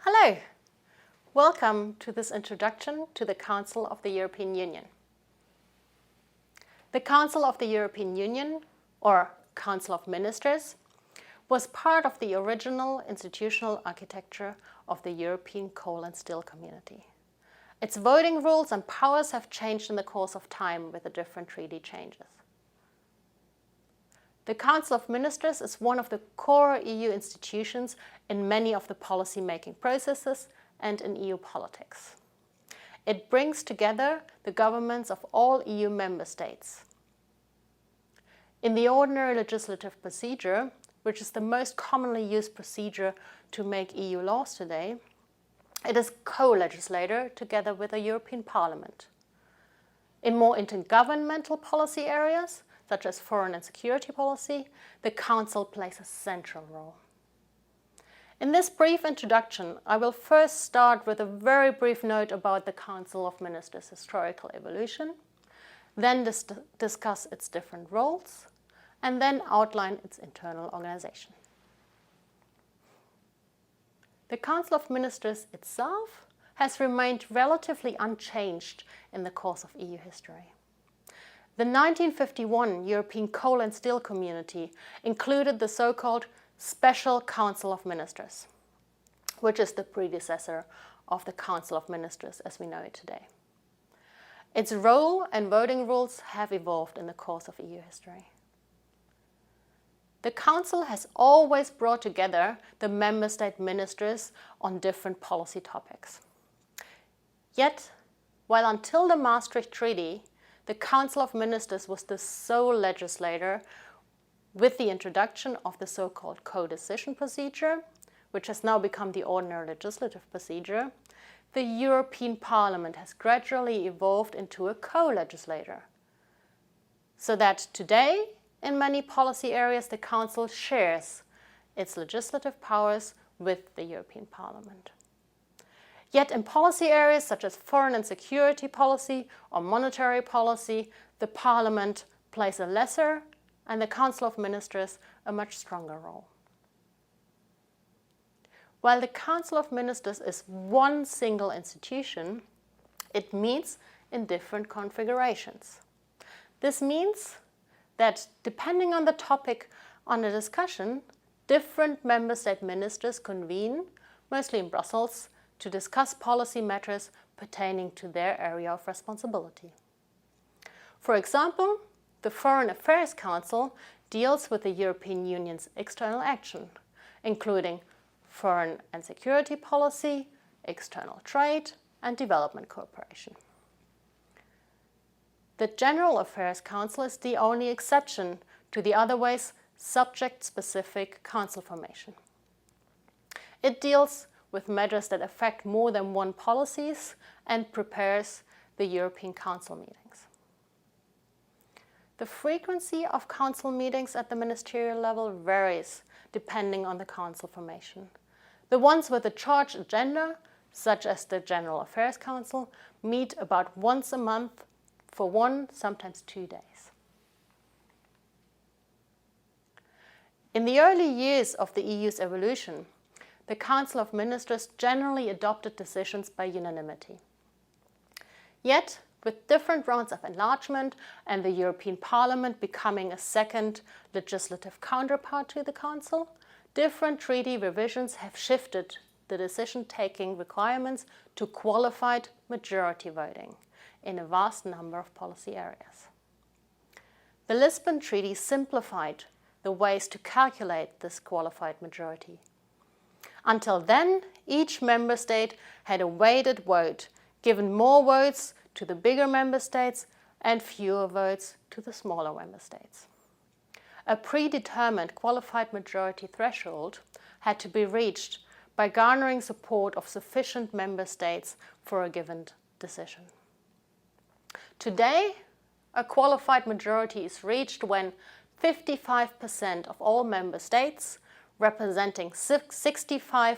Hello! Welcome to this introduction to the Council of the European Union. The Council of the European Union, or Council of Ministers, was part of the original institutional architecture of the European coal and steel community. Its voting rules and powers have changed in the course of time with the different treaty changes. The Council of Ministers is one of the core EU institutions in many of the policy-making processes and in EU politics. It brings together the governments of all EU member states. In the ordinary legislative procedure, which is the most commonly used procedure to make EU laws today, it is co-legislator together with the European Parliament. In more intergovernmental policy areas, such as foreign and security policy, the Council plays a central role. In this brief introduction, I will first start with a very brief note about the Council of Ministers' historical evolution, then discuss its different roles, and then outline its internal organization. The Council of Ministers itself has remained relatively unchanged in the course of EU history. The 1951 European Coal and Steel Community included the so-called Special Council of Ministers, which is the predecessor of the Council of Ministers as we know it today. Its role and voting rules have evolved in the course of EU history. The Council has always brought together the member state ministers on different policy topics. Yet, while until the Maastricht Treaty, the Council of Ministers was the sole legislator with the introduction of the so-called co-decision procedure, which has now become the ordinary legislative procedure, the European Parliament has gradually evolved into a co-legislator. So that today, in many policy areas, the Council shares its legislative powers with the European Parliament. Yet in policy areas such as foreign and security policy or monetary policy, the Parliament plays a lesser and the Council of Ministers a much stronger role. While the Council of Ministers is one single institution, it meets in different configurations. This means that depending on the topic under discussion, different member state ministers convene, mostly in Brussels, to discuss policy matters pertaining to their area of responsibility. For example, the Foreign Affairs Council deals with the European Union's external action, including foreign and security policy, external trade, and development cooperation. The General Affairs Council is the only exception to the otherwise subject-specific council formation. It deals with matters that affect more than one policies and prepares the European Council meetings. The frequency of council meetings at the ministerial level varies depending on the council formation. The ones with a charged agenda, such as the General Affairs Council, meet about once a month for 1, sometimes 2 days. In the early years of the EU's evolution, the Council of Ministers generally adopted decisions by unanimity. Yet, with different rounds of enlargement and the European Parliament becoming a second legislative counterpart to the Council, different treaty revisions have shifted the decision-taking requirements to qualified majority voting in a vast number of policy areas. The Lisbon Treaty simplified the ways to calculate this qualified majority. Until then, each member state had a weighted vote, given more votes to the bigger member states and fewer votes to the smaller member states. A predetermined qualified majority threshold had to be reached by garnering support of sufficient member states for a given decision. Today, a qualified majority is reached when 55% of all member states, representing 65%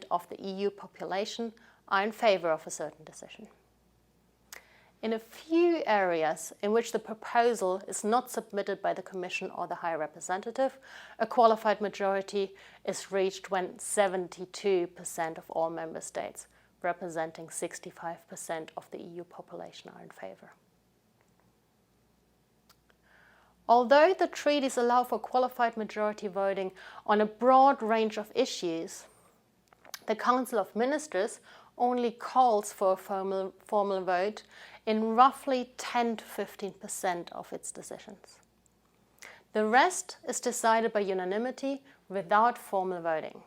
of the EU population, are in favor of a certain decision. in a few areas in which the proposal is not submitted by the Commission or the High Representative, a qualified majority is reached when 72% of all member states, representing 65% of the EU population, are in favour. Although the treaties allow for qualified majority voting on a broad range of issues, the Council of Ministers only calls for a formal vote in roughly 10 to 15% of its decisions. The rest is decided by unanimity without formal voting.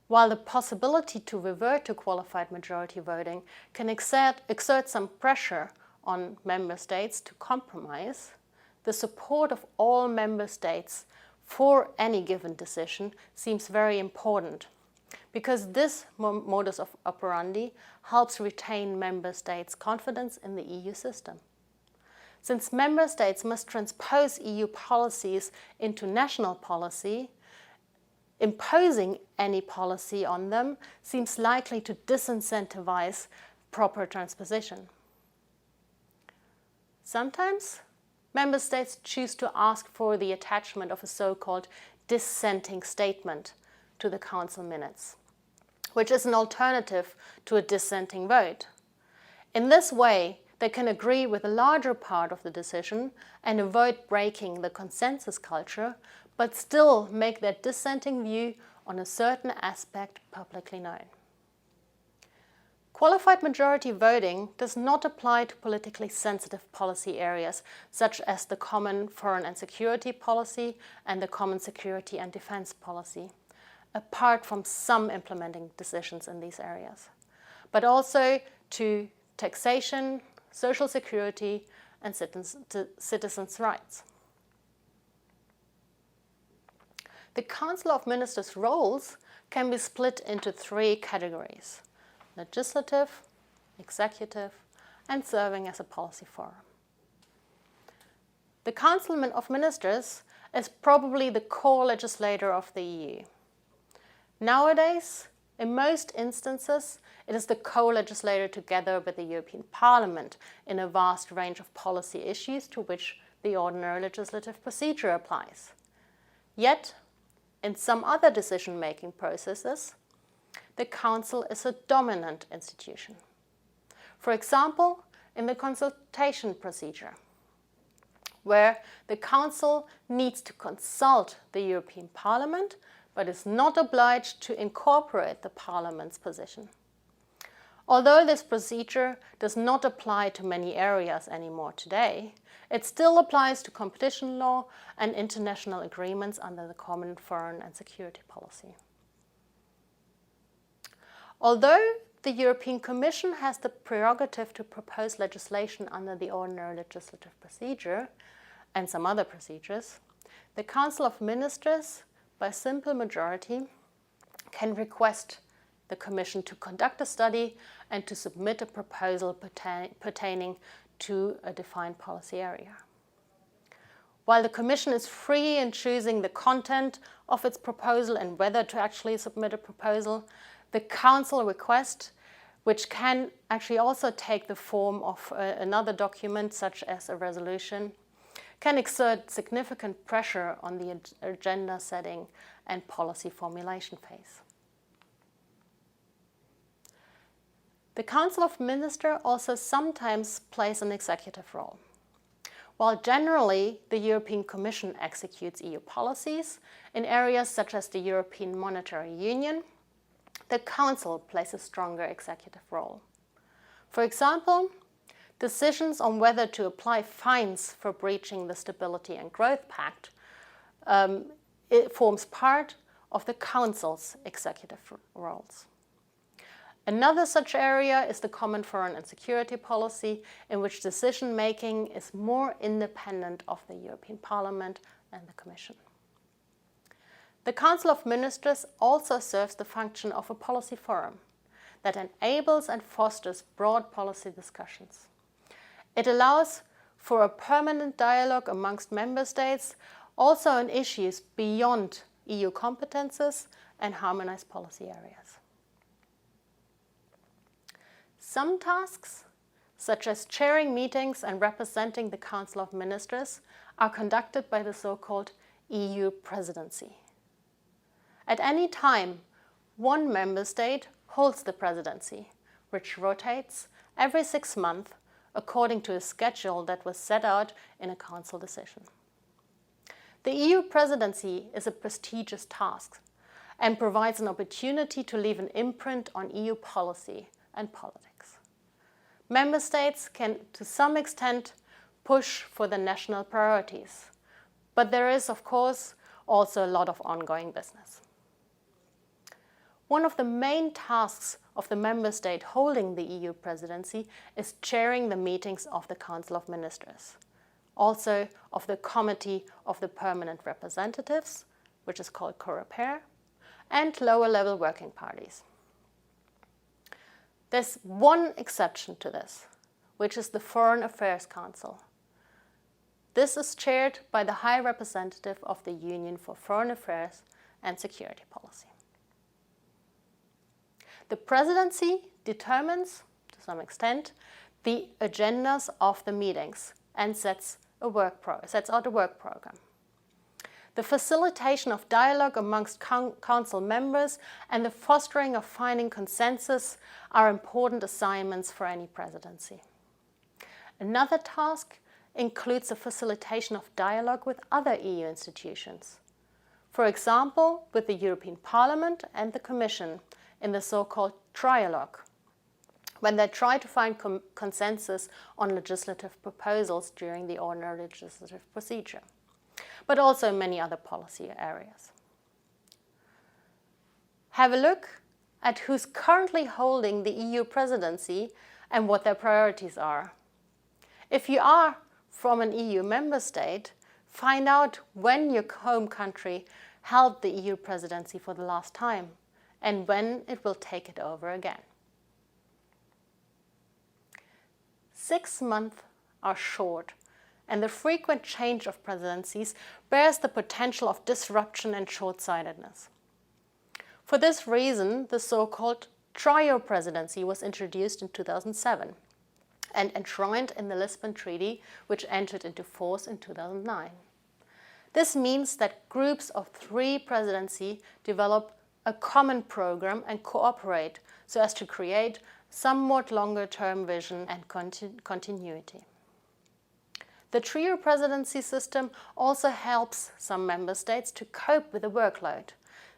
While the possibility to revert to qualified majority voting can exert some pressure on member states to compromise, the support of all member states for any given decision seems very important, because this modus operandi helps retain member states' confidence in the EU system. Since member states must transpose EU policies into national policy, imposing any policy on them seems likely to disincentivize proper transposition. Sometimes, member states choose to ask for the attachment of a so-called dissenting statement to the Council minutes, which is an alternative to a dissenting vote. In this way, they can agree with a larger part of the decision and avoid breaking the consensus culture, but still make their dissenting view on a certain aspect publicly known. Qualified majority voting does not apply to politically sensitive policy areas such as the common foreign and security policy and the common security and defense policy, apart from some implementing decisions in these areas, but also to taxation, social security, and citizens' rights. The Council of Ministers' roles can be split into three categories: legislative, executive, and serving as a policy forum. The Council of Ministers is probably the core legislator of the EU. Nowadays, in most instances, it is the co-legislator together with the European Parliament in a vast range of policy issues to which the ordinary legislative procedure applies. Yet, in some other decision-making processes, the Council is a dominant institution. For example, in the consultation procedure, where the Council needs to consult the European Parliament, but is not obliged to incorporate the Parliament's position. Although this procedure does not apply to many areas anymore today, it still applies to competition law and international agreements under the common foreign and security policy. Although the European Commission has the prerogative to propose legislation under the ordinary legislative procedure and some other procedures, the Council of Ministers, by simple majority, can request the Commission to conduct a study and to submit a proposal pertaining to a defined policy area. While the Commission is free in choosing the content of its proposal and whether to actually submit a proposal, the Council request, which can actually also take the form of another document such as a resolution, can exert significant pressure on the agenda setting and policy formulation phase. The Council of Ministers also sometimes plays an executive role. While generally the European Commission executes EU policies in areas such as the European Monetary Union, the Council plays a stronger executive role. For example, decisions on whether to apply fines for breaching the Stability and Growth Pact it forms part of the Council's executive roles. Another such area is the common foreign and security policy, in which decision-making is more independent of the European Parliament and the Commission. The Council of Ministers also serves the function of a policy forum that enables and fosters broad policy discussions. It allows for a permanent dialogue amongst member states, also on issues beyond EU competences and harmonized policy areas. Some tasks such as chairing meetings and representing the Council of Ministers, are conducted by the so-called EU Presidency. At any time, one member state holds the presidency, which rotates every 6 months according to a schedule that was set out in a Council decision. The EU Presidency is a prestigious task and provides an opportunity to leave an imprint on EU policy and politics. Member states can, to some extent, push for the national priorities, but there is, of course, also a lot of ongoing business. One of the main tasks of the member state holding the EU presidency is chairing the meetings of the Council of Ministers, also of the Committee of the Permanent Representatives, which is called COREPER, and lower-level working parties. There's one exception to this, which is the Foreign Affairs Council. This is chaired by the High Representative of the Union for Foreign Affairs and Security Policy. The presidency determines, to some extent, the agendas of the meetings and sets out a work program. The facilitation of dialogue amongst Council members and the fostering of finding consensus are important assignments for any presidency. Another task includes the facilitation of dialogue with other EU institutions. For example, with the European Parliament and the Commission in the so-called trialogue, when they try to find consensus on legislative proposals during the ordinary legislative procedure, but also in many other policy areas. Have a look at who's currently holding the EU presidency and what their priorities are. If you are from an EU member state, find out when your home country held the EU presidency for the last time and when it will take it over again. 6 months are short, and the frequent change of presidencies bears the potential of disruption and short-sightedness. For this reason, the so-called trio presidency was introduced in 2007 and enshrined in the Lisbon Treaty, which entered into force in 2009. This means that groups of 3 presidencies develop a common program and cooperate so as to create somewhat longer-term vision and continuity. The trio presidency system also helps some member states to cope with the workload,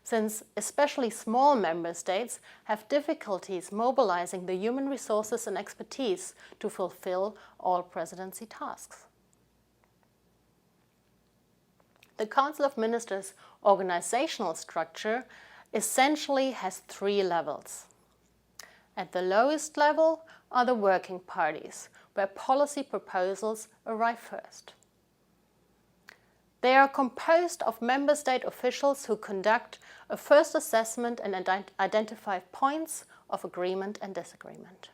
since especially small member states have difficulties mobilizing the human resources and expertise to fulfill all presidency tasks. The Council of Ministers' organizational structure essentially has 3 levels. At the lowest level are the working parties, where policy proposals arrive first. They are composed of member state officials who conduct a first assessment and identify points of agreement and disagreement.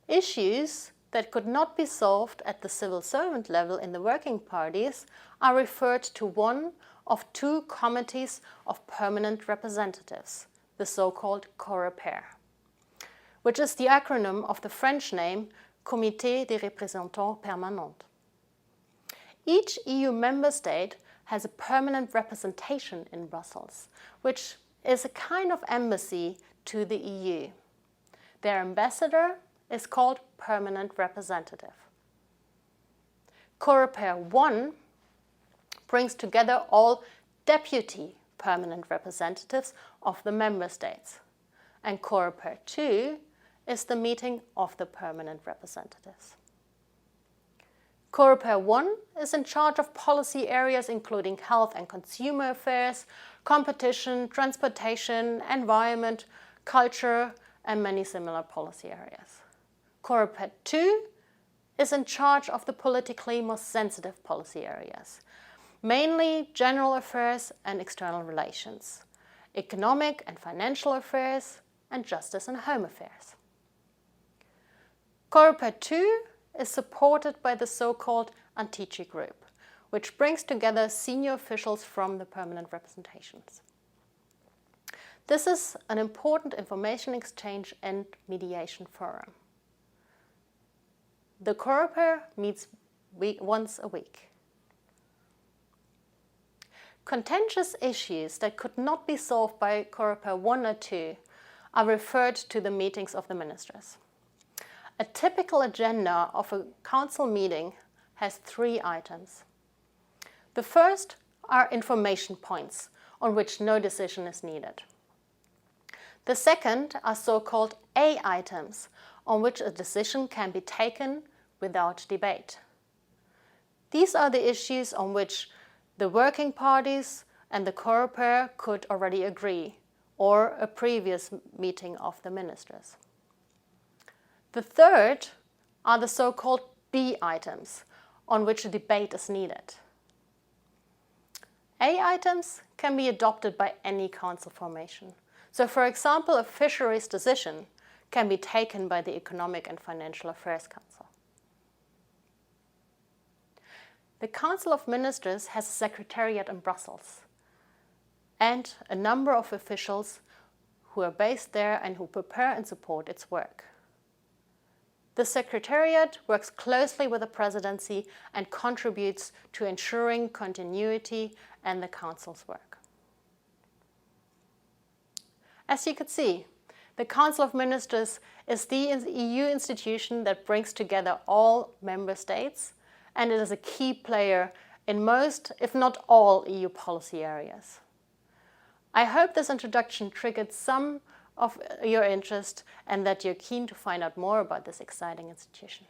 Issues that could not be solved at the civil servant level in the working parties are referred to one of 2 committees of permanent representatives, the so-called COREPER, which is the acronym of the French name Comité des représentants permanents. Each EU member state has a permanent representation in Brussels, which is a kind of embassy to the EU. Their ambassador is called permanent representative. COREPER 1 brings together all deputy permanent representatives of the member states, and COREPER 2 is the meeting of the permanent representatives. COREPER 1 is in charge of policy areas including health and consumer affairs, competition, transportation, environment, culture, and many similar policy areas. COREPER 2 is in charge of the politically most sensitive policy areas, mainly general affairs and external relations, economic and financial affairs, and justice and home affairs. COREPER 2 is supported by the so-called Antici Group, which brings together senior officials from the permanent representations. This is an important information exchange and mediation forum. The Coreper meets once a week. Contentious issues that could not be solved by Coreper 1 or 2 are referred to the meetings of the ministers. A typical agenda of a council meeting has 3 items. The first are information points on which no decision is needed. The second are so-called A items on which a decision can be taken without debate. These are the issues on which the working parties and the Coreper could already agree, or a previous meeting of the ministers. The third are the so-called B items on which a debate is needed. A items can be adopted by any council formation. So, for example, a fisheries decision can be taken by the Economic and Financial Affairs Council. The Council of Ministers has a secretariat in Brussels and a number of officials who are based there and who prepare and support its work. The Secretariat works closely with the Presidency and contributes to ensuring continuity and the Council's work. As you could see, the Council of Ministers is the EU institution that brings together all member states, and it is a key player in most, if not all, EU policy areas. I hope this introduction triggered some of your interest and that you're keen to find out more about this exciting institution.